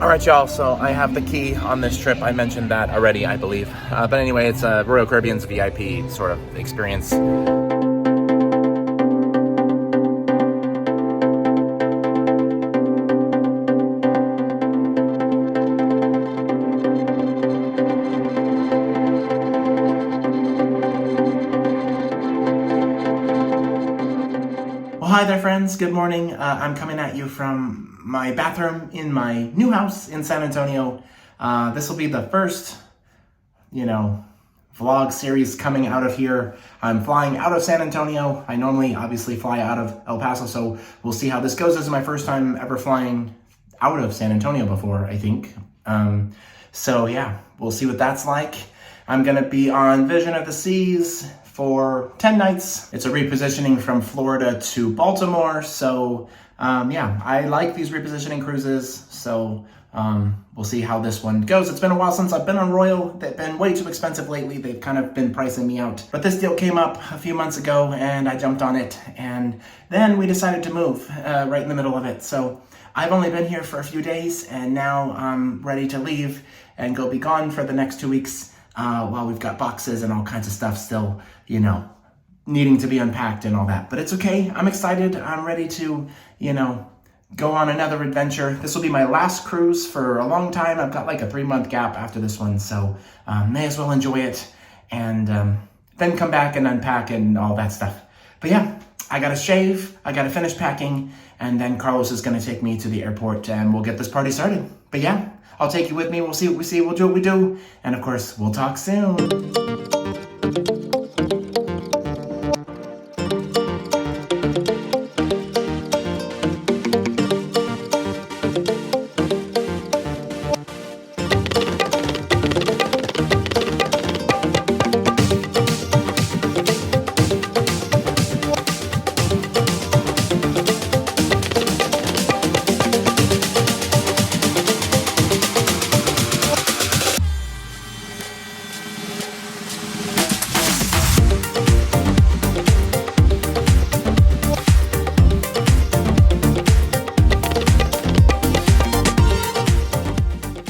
Alright y'all, so I have the key on this trip. I mentioned that already, I believe. But anyway, it's a Royal Caribbean's VIP sort of experience. Well, hi there friends, good morning. I'm coming at you from my bathroom in my new house in San Antonio. This will be the first, vlog series coming out of here. I'm flying out of San Antonio. I normally obviously fly out of El Paso, so we'll see how this goes. This is my first time ever flying out of San Antonio before, I think. So yeah, we'll see what that's like. I'm gonna be on Vision of the Seas for 10 nights. It's a repositioning from Florida to Baltimore. So yeah, I like these repositioning cruises. So we'll see how this one goes. It's been a while since I've been on Royal. They've been way too expensive lately. They've kind of been pricing me out. But this deal came up a few months ago and I jumped on it. And then we decided to move right in the middle of it. So I've only been here for a few days and now I'm ready to leave and go be gone for the next 2 weeks while we've got boxes and all kinds of stuff still, needing to be unpacked and all that. But it's okay. I'm excited. I'm ready to, go on another adventure. This will be my last cruise for a long time. I've got like a 3-month gap after this one, so may as well enjoy it and then come back and unpack and all that stuff. But yeah, I gotta shave, I gotta finish packing, and then Carlos is gonna take me to the airport and we'll get this party started. But yeah, I'll take you with me. We'll see what we see. We'll do what we do. And of course, we'll talk soon.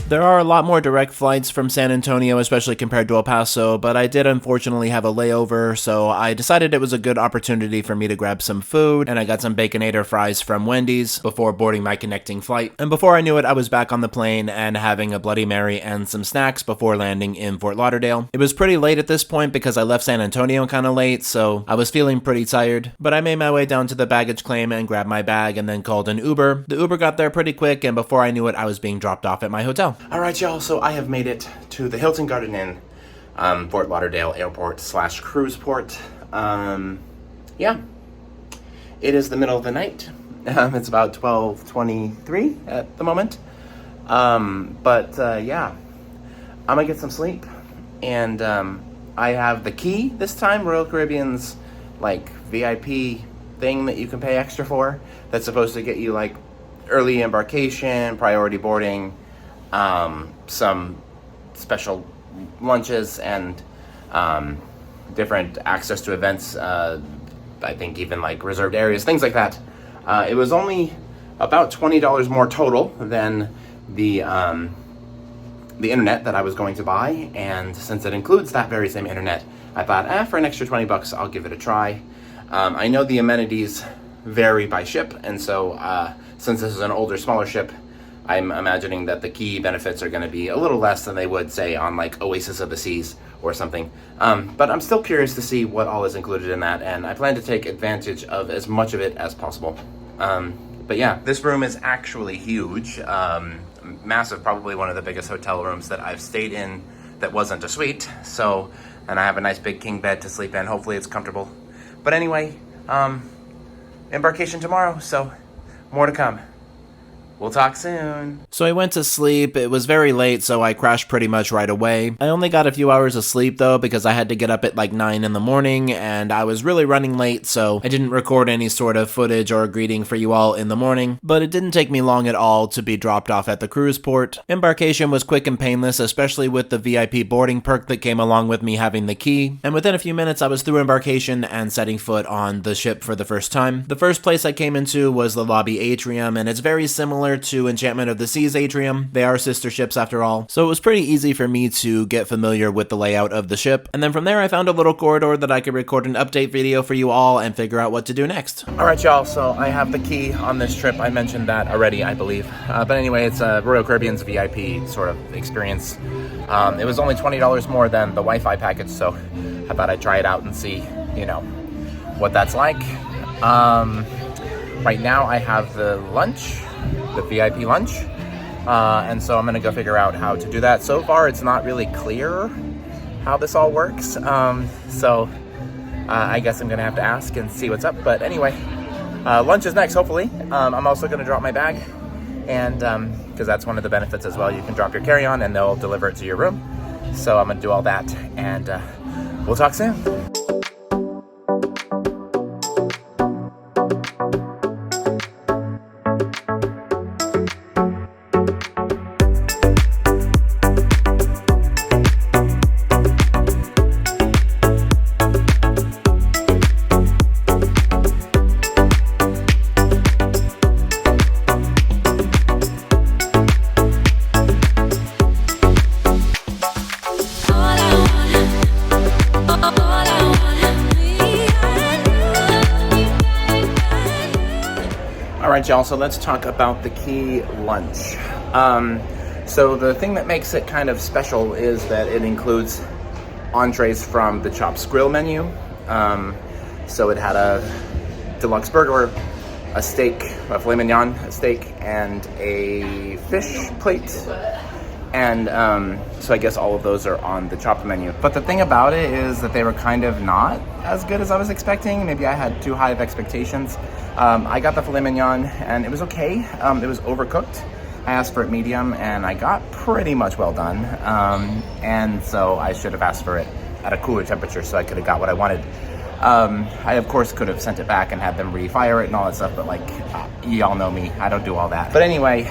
There are a lot more direct flights from San Antonio, especially compared to El Paso, but I did unfortunately have a layover, so I decided it was a good opportunity for me to grab some food, and I got some Baconator fries from Wendy's before boarding my connecting flight. And before I knew it, I was back on the plane and having a Bloody Mary and some snacks before landing in Fort Lauderdale. It was pretty late at this point because I left San Antonio kind of late, so I was feeling pretty tired, but I made my way down to the baggage claim and grabbed my bag and then called an Uber. The Uber got there pretty quick, and before I knew it, I was being dropped off at my hotel. Alright y'all, so I have made it to the Hilton Garden Inn, Fort Lauderdale Airport / cruise port. Yeah, it is the middle of the night. It's about 12:23 at the moment. Yeah, I'm gonna get some sleep. And I have the key this time, Royal Caribbean's VIP thing that you can pay extra for. That's supposed to get you early embarkation, priority boarding, some special lunches and different access to events, I think even reserved areas, things like that. It was only about $20 more total than the internet that I was going to buy, and since it includes that very same internet, I thought, for an extra 20 bucks, I'll give it a try. I know the amenities vary by ship, and so since this is an older, smaller ship, I'm imagining that the key benefits are going to be a little less than they would, say, on Oasis of the Seas or something. But I'm still curious to see what all is included in that, and I plan to take advantage of as much of it as possible. But yeah, this room is actually huge. Massive, probably one of the biggest hotel rooms that I've stayed in that wasn't a suite. So, and I have a nice big king bed to sleep in. Hopefully it's comfortable. But anyway, embarkation tomorrow, so more to come. We'll talk soon. So I went to sleep. It was very late, so I crashed pretty much right away. I only got a few hours of sleep though, because I had to get up at 9 in the morning, and I was really running late, so I didn't record any sort of footage or greeting for you all in the morning. But it didn't take me long at all to be dropped off at the cruise port. Embarkation was quick and painless, especially with the VIP boarding perk that came along with me having the key. And within a few minutes, I was through embarkation and setting foot on the ship for the first time. The first place I came into was the lobby atrium, and it's very similar similar to Enchantment of the Seas Atrium. They are sister ships after all, so it was pretty easy for me to get familiar with the layout of the ship. And then from there I found a little corridor that I could record an update video for you all and figure out what to do next. Alright y'all, so I have the key on this trip. I mentioned that already, I believe. But anyway, it's a Royal Caribbean's VIP sort of experience. It was only $20 more than the Wi-Fi package, so I thought I'd try it out and see, you know, what that's like. Right now I have the lunch, the VIP lunch, and so I'm gonna go figure out how to do that. So far it's not really clear how this all works, so I guess I'm gonna have to ask and see what's up. But anyway, lunch is next, hopefully. I'm also gonna drop my bag, and because that's one of the benefits as well. You can drop your carry-on and they'll deliver it to your room. So I'm gonna do all that, and we'll talk soon. Alright y'all, so let's talk about the key lunch. So the thing that makes it kind of special is that it includes entrees from the Chops Grill menu. So it had a deluxe burger, a steak, a filet mignon, a steak, and a fish plate. And so I guess all of those are on the Chops menu. But the thing about it is that they were kind of not as good as I was expecting. Maybe I had too high of expectations. I got the filet mignon and it was okay. It was overcooked. I asked for it medium and I got pretty much well done. And so I should have asked for it at a cooler temperature so I could have got what I wanted. I of course could have sent it back and had them refire it and all that stuff, but like, y'all know me, I don't do all that. But anyway,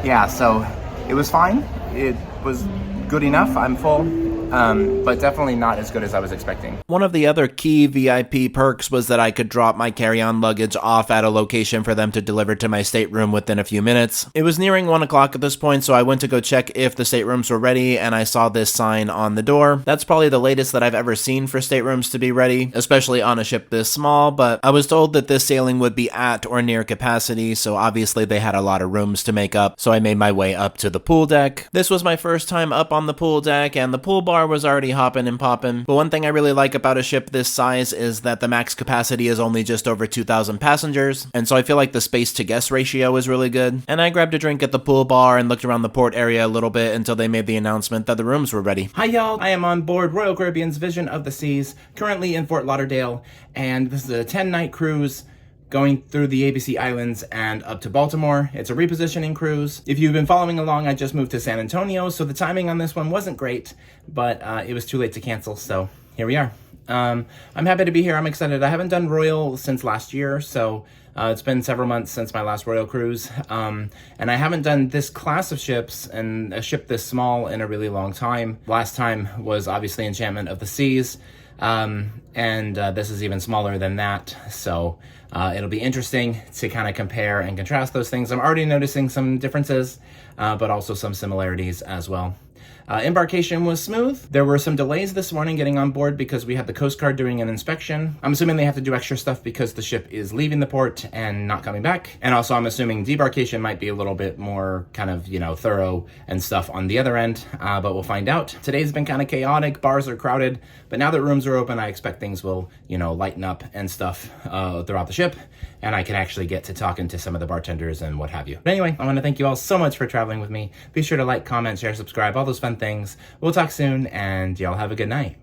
yeah, so it was fine. It was good enough. I'm full. But definitely not as good as I was expecting. One of the other key VIP perks was that I could drop my carry-on luggage off at a location for them to deliver to my stateroom within a few minutes. It was nearing 1 o'clock at this point, so I went to go check if the staterooms were ready, and I saw this sign on the door. That's probably the latest that I've ever seen for staterooms to be ready, especially on a ship this small, but I was told that this sailing would be at or near capacity, so obviously they had a lot of rooms to make up, so I made my way up to the pool deck. This was my first time up on the pool deck, and the pool bar was already hopping and popping. But one thing I really like about a ship this size is that the max capacity is only just over 2,000 passengers, and so I feel like the space to guest ratio is really good. And I grabbed a drink at the pool bar and looked around the port area a little bit until they made the announcement that the rooms were ready. Hi y'all, I am on board Royal Caribbean's Vision of the Seas, currently in Fort Lauderdale, and this is a 10-night cruise going through the ABC Islands and up to Baltimore. It's a repositioning cruise. If you've been following along, I just moved to San Antonio, so the timing on this one wasn't great, but it was too late to cancel, so here we are. I'm happy to be here. I'm excited. I haven't done Royal since last year, so it's been several months since my last Royal cruise, and I haven't done this class of ships and a ship this small in a really long time. Last time was obviously Enchantment of the Seas, and this is even smaller than that, so it'll be interesting to kind of compare and contrast those things. I'm already noticing some differences, but also some similarities as well. Embarkation was smooth. There were some delays this morning getting on board because we had the Coast Guard doing an inspection. I'm assuming they have to do extra stuff because the ship is leaving the port and not coming back. And also I'm assuming debarkation might be a little bit more kind of, you know, thorough and stuff on the other end, but we'll find out. Today's been kind of chaotic. Bars are crowded, but now that rooms are open, I expect things will, you know, lighten up and stuff throughout the ship, and I can actually get to talking to some of the bartenders and what have you. But anyway, I want to thank you all so much for traveling with me. Be sure to like, comment, share, subscribe, all those fun things. We'll talk soon, and y'all have a good night.